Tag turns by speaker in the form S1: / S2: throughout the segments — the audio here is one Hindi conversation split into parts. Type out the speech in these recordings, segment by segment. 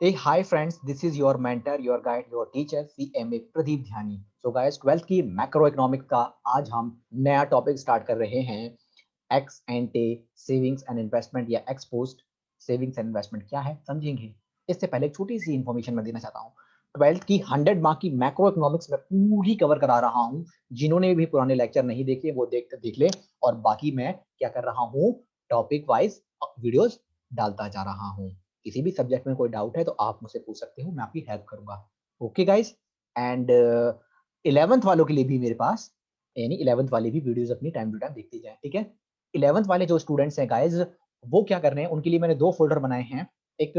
S1: Hey, hi friends, this is your mentor, your guide, your teacher, CMA Pradeep Dhyani. So guys, 12th की मैक्रो इकोनॉमिक का आज हम नया टॉपिक स्टार्ट कर रहे हैं। Ex ante savings and investment या ex post savings and investment क्या है समझेंगे। इससे पहले एक छोटी सी इन्फॉर्मेशन मैं देना चाहता हूँ। 12th की 100 मार्क की मैक्रो इकोनॉमिक्स में पूरी कवर करा रहा हूँ। जिन्होंने भी पुराने लेक्चर नहीं देखे वो देख ले। और बाकी मैं क्या कर रहा हूँ, टॉपिक वाइज वीडियोस डालता जा रहा हूँ। किसी भी सब्जेक्ट में कोई डाउट है तो आप मुझसे पूछ सकते हो, मैं आपकी हेल्प करूंगा। Okay guys. एंड 11th वालों के लिए भी मेरे पास, यानी 11th वाले भी वीडियोस अपनी टाइम टू टाइम देखते जाएं, ठीक है। 11th वाले जो स्टूडेंट्स हैं गाइस, वो क्या कर रहे हैं, उनके लिए मैंने दो फोल्डर बनाए हैं। एक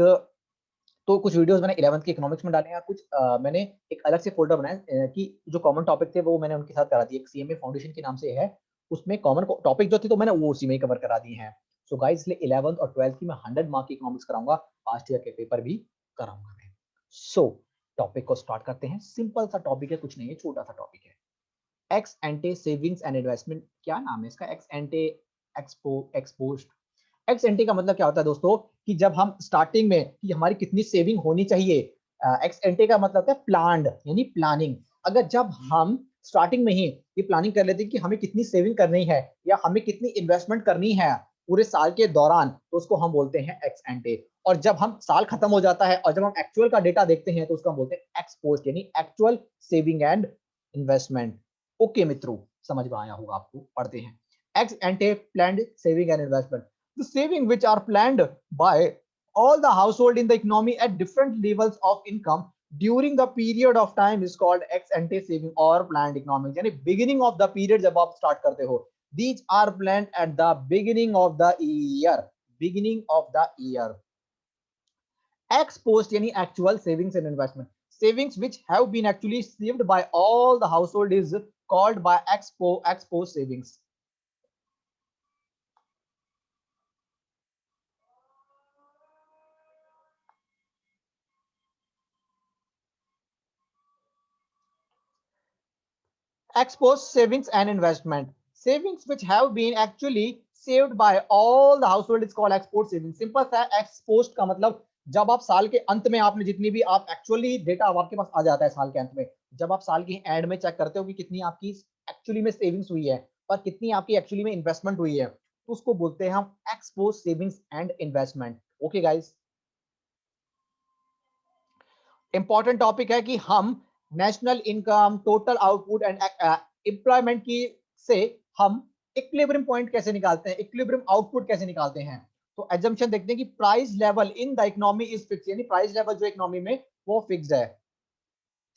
S1: तो कुछ वीडियोस मैंने 11th के इकोनॉमिक्स में डाले हैं, कुछ मैंने एक अलग से फोल्डर बनाया कि जो कॉमन टॉपिक थे वो मैंने उनके साथ करा दिए। एक सीएमए फाउंडेशन के नाम से है, उसमें कॉमन टॉपिक जो थे तो मैंने वो उसी में कवर करा दिए हैं। सो गाइस, इसलिए 11th और 12th की मैं 100 मार्क की इकोनॉमिक्स कराऊंगा, पास्ट ईयर के पेपर भी कराऊंगा मैं। सो टॉपिक को स्टार्ट करते हैं। सिंपल सा टॉपिक है, कुछ नहीं है, छोटा सा टॉपिक है। X ante savings and investment, क्या नाम है इसका, एक्स एंटे एक्सपोस्ट। एक्स एंटी का मतलब क्या होता है दोस्तों, कि जब हम स्टार्टिंग में कि हमारी कितनी सेविंग होनी चाहिए। एक्स एंटी का मतलब है प्लान्ड, यानी प्लानिंग। अगर जब हम स्टार्टिंग में ही ये प्लानिंग कर लेते हैं कि हमें कितनी सेविंग करनी है या हमें कितनी इन्वेस्टमेंट करनी है पूरे साल के दौरान, तो उसको हम बोलते हैं एक्स एंटे। और जब हम साल खत्म हो जाता है और जब हम एक्चुअल का डेटा देखते हैं तो उसको हम बोलते हैं एक्स पोस्ट, यानी actual saving and investment. Okay मित्रों, समझ में आया होगा आपको। पढ़ते हैं। Ex एंटे planned saving and investment, the saving which are planned by all the household in the economy at different levels of income during the period of time is called ex ante saving or planned economics। यानी beginning of the period जब आप start करते हो, these are planned at the beginning of the year, beginning of the year। ex post यानी actual savings and investment, savings which have been actually saved by all the household is called by ex post savings। Exposed savings and investment, savings which have been actually saved by all the household is called export savings। Simple सा एक्सपोस्ट का मतलब जब आप साल के अंत में आपने जितनी भी आप एक्चुअली डेटा आपके पास आ जाता है साल के अंत में, जब आप साल की एंड में चेक करते हो कि कितनी आपकी एक्चुअली में सेविंग्स हुई है और कितनी आपकी एक्चुअली में इन्वेस्टमेंट हुई है, तो उसको बोलते हैं हम expose savings and investment. Okay guys, important topic है कि हम national income, total output and employment की से हम इक्विलिब्रियम पॉइंट कैसे निकालते हैं, इक्विलिब्रियम आउटपुट कैसे निकालते हैं। तो एजम्पशन देखते हैं कि price level in the economy is fix, यानी प्राइस लेवल जो इकोनॉमी में वो फिक्स्ड है।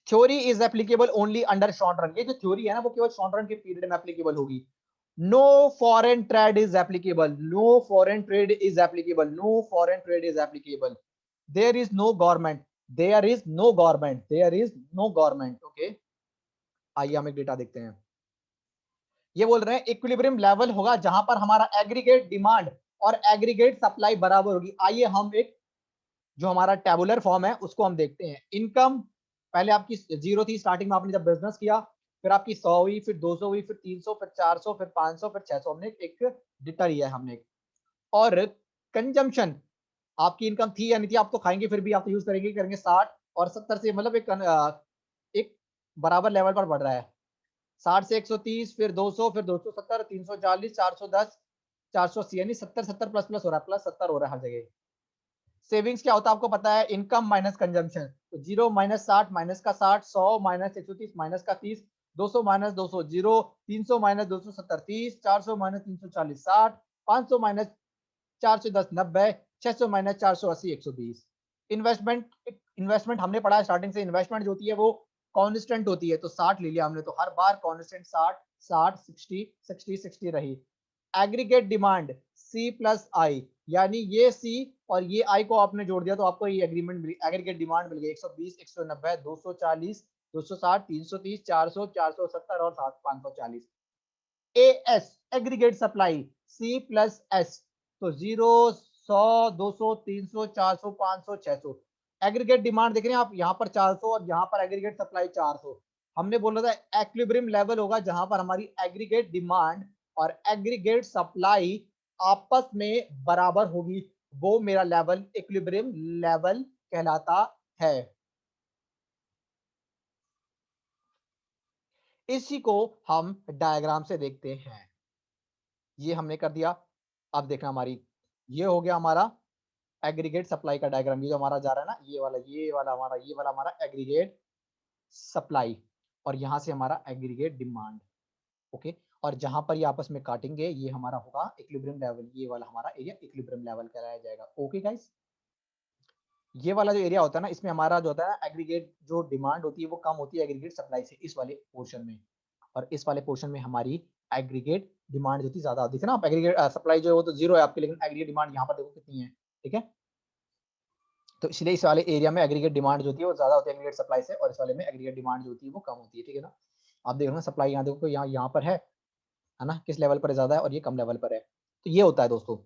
S1: Theory is applicable only under short run, ये जो थ्योरी है ना वो केवल शॉर्ट रन के पीरियड में एप्लीकेबल होगी। No foreign trade is applicable, no foreign trade is applicable, no foreign trade is applicable. There is no government, there is no government, there is no government. Okay, आइए हम एक डेटा देखते हैं। ये बोल रहे हैं इक्विलिब्रियम लेवल होगा जहां पर हमारा एग्रीगेट डिमांड और एग्रीगेट सप्लाई बराबर होगी। आइए हम एक जो हमारा टेबुलर फॉर्म है उसको हम देखते हैं। इनकम पहले आपकी जीरो थी स्टार्टिंग में, आपने जब बिजनेस किया, फिर आपकी 100 हुई, फिर 200 हुई, फिर 300, फिर 400, फिर 500, फिर 600, हमने एक डेटा लिया है हमने। और कंजम्पशन, आपकी इनकम थी या नहीं थी, आप तो खाएंगे फिर भी आप तो यूज करेंगे करेंगे 60 और 70 से, मतलब एक बराबर लेवल पर बढ़ रहा है। 60 से 130, फिर 200, फिर 270, 340, 410, 480, यानी 70 70 प्लस प्लस हो रहा है, प्लस 70 हो रहा है हर जगह। सेविंग्स क्या होता है आपको पता है, इनकम माइनस कंजम्पशन। तो 0 माइनस 60 माइनस का 60, 100 माइनस 130 माइनस का 30, 200 minus 200 0, 300 minus 270 30, 400 minus 340 60, 500 minus 410 90, 600 minus 480 120। Investment, investment हमने पढ़ा है स्टार्टिंग से, इन्वेस्टमेंट जो होती है वो कांस्टेंट होती है, तो 60 ले लिया हमने, तो हर बार कांस्टेंट 60 60 60 60 60 रही। एग्रीगेट डिमांड सी प्लस आई, यानी ये सी और ये आई को आपने जोड़ दिया तो आपको ये एग्रीमेंट मिली, एग्रीगेट डिमांड मिल गई 120 190 240 260 330 400 470 और 540। A S aggregate supply C plus S, तो 0 100 200 300 400 500 600। एग्रीगेट डिमांड देख रहे हैं आप यहाँ पर 400 और यहाँ पर एग्रीगेट सप्लाई 400। हमने बोला था एक्विलिब्रियम लेवल होगा जहां पर हमारी एग्रीगेट डिमांड और एग्रीगेट सप्लाई आपस में बराबर होगी, वो मेरा लेवल इक्विलिब्रियम लेवल कहलाता है। इसी को हम डायग्राम से देखते हैं। ये हमने कर दिया। अब देखना हमारी, ये हो गया हमारा एग्रीगेट सप्लाई का डायग्राम। ये जो हमारा जा रहा है ना, ये वाला हमारा एग्रीगेट सप्लाई, और यहाँ से हमारा एग्रीगेट डिमांड। ओके, और जहां पर ये आपस में काटेंगे ये हमारा होगा इक्विलिब्रियम लेवल। ये वाला हमारा एरिया इक्विलिब्रियम लेवल कहलाया जाएगा। ओके गाइस, ये वाला जो एरिया होता है ना, इसमें हमारा जो होता है एग्रीगेट जो डिमांड होती है वो कम होती है एग्रीगेट सप्लाई से, इस वाले पोर्शन में। और इस वाले पोर्शन में हमारी एग्रीगेट डिमांड जो थी ज्यादा होती है ना। आप एग्रीगेट सप्लाई जो है वो तो जीरो है आपकी, लेकिन एग्रीगेट डिमांड यहाँ पर देखो कितनी है। ठीक है, तो इसलिए इस वाले एरिया में एग्रीगेट डिमांड जो होती है वो ज्यादा होती है एग्रीगेट सप्लाई से, और इस वाले में एग्रीगेट डिमांड जो होती है वो कम होती है। ठीक है ना, आप देखो ना सप्लाई यहाँ देखो यहाँ पर है ना, किस लेवल पर ज्यादा है और ये कम लेवल पर है। तो ये होता है दोस्तों।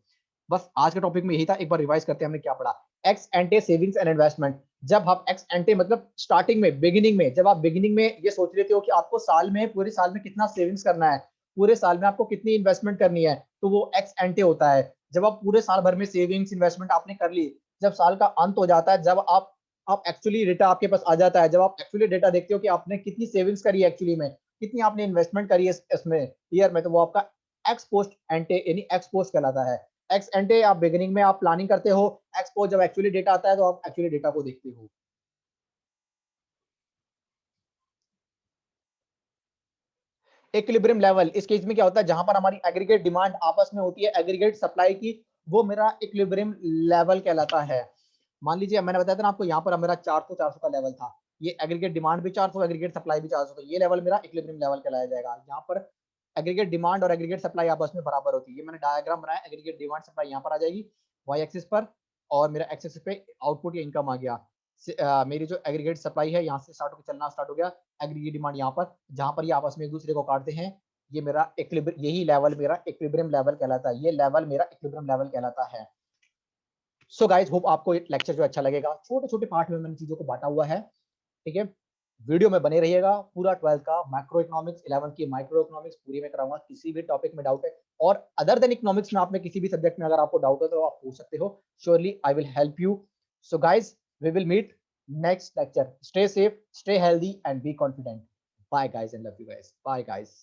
S1: बस आज के टॉपिक में यही था। एक बार रिवाइज करते हैं हमने क्या पढ़ा। X ante savings and investment. जब हम एक्स एंटे मतलब स्टार्टिंग में, बिगिनिंग में, जब आप बिगिनिंग में ये सोच लेते हो कि आपको साल में, पूरे साल में कितना सेविंग्स करना है, पूरे साल में आपको कितनी इन्वेस्टमेंट करनी है, तो वो एक्स एंटे होता है। जब आप पूरे साल भर में सेविंग्स इन्वेस्टमेंट आपने कर ली, जब साल का अंत हो जाता है, जब आप एक्चुअली डेटा आपके पास आ जाता है, जब आप एक्चुअली डेटा देखते हो कि आपने कितनी सेविंग्स करी है एक्चुअली में, कितनी आपने इन्वेस्टमेंट करी है इसमें ईयर में, तो वो आपका एक्स पोस्ट एंटे यानी एक्स पोस्ट कहलाता है। एक्स एंटे आप बिगिनिंग में आप प्लानिंग करते हो, एक्स पोस्ट जब एक्चुअली डेटा आता है तो आप एक्चुअली डेटा को देखते हो। इक्विलिब्रियम लेवल, इस केस में क्या होता है, जहां पर हमारी एग्रीगेट डिमांड आपस में होती है एग्रीगेट सप्लाई की, वो मेरा इक्विलिब्रियम लेवल कहलाता है। मान लीजिए मैंने बताया था ना आपको, यहाँ पर मेरा 400 का लेवल था, ये एग्रीगेट डिमांड भी 400, एग्रीगेट सप्लाई भी 400, तो ये लेवल मेरा इक्विलिब्रियम लेवल कहलाया जाएगा। यहाँ पर एग्रीगेट डिमांड और एग्रीगेट सप्लाई आपस में बराबर होती है। ये मैंने डायग्राम बनाया, एग्रीगेट डिमांड सप्लाई यहाँ पर आ जाएगी वाई एक्सिस पर, और मेरा एक्स एक्सिस पे आउटपुट या इनकम आ गया। मेरी जो एग्रीगेट सप्लाई है यहाँ से स्टार्ट होकर चलना स्टार्ट हो गया, एग्रीगेट डिमांड यहाँ पर, जहां पर ये आपस में एक दूसरे को काटते हैं, ये मेरा इक्विलिब्रियम, यही लेवल मेरा इक्विलिब्रियम लेवल कहलाता है। ये लेवल मेरा इक्विलिब्रियम लेवल कहलाता है। सो गाइस, होप आपको ये लेक्चर जो अच्छा लगेगा। छोटे छोटे पार्ट में मैंने चीजों को बांटा हुआ है। ठीक है, वीडियो में बने रहिएगा। पूरा 12th का मैक्रो इकोनॉमिक्स, 11th की माइक्रो इकोनॉमिक्स पूरी में कराऊंगा। किसी भी टॉपिक में डाउट है, और अदर देन इकोनॉमिक्स में आप में किसी भी सब्जेक्ट में अगर आपको डाउट है तो आप पूछ सकते हो। Surely I will help you. So guys, we will meet next lecture. Stay safe, stay healthy and be confident. Bye guys and love you guys. Bye guys.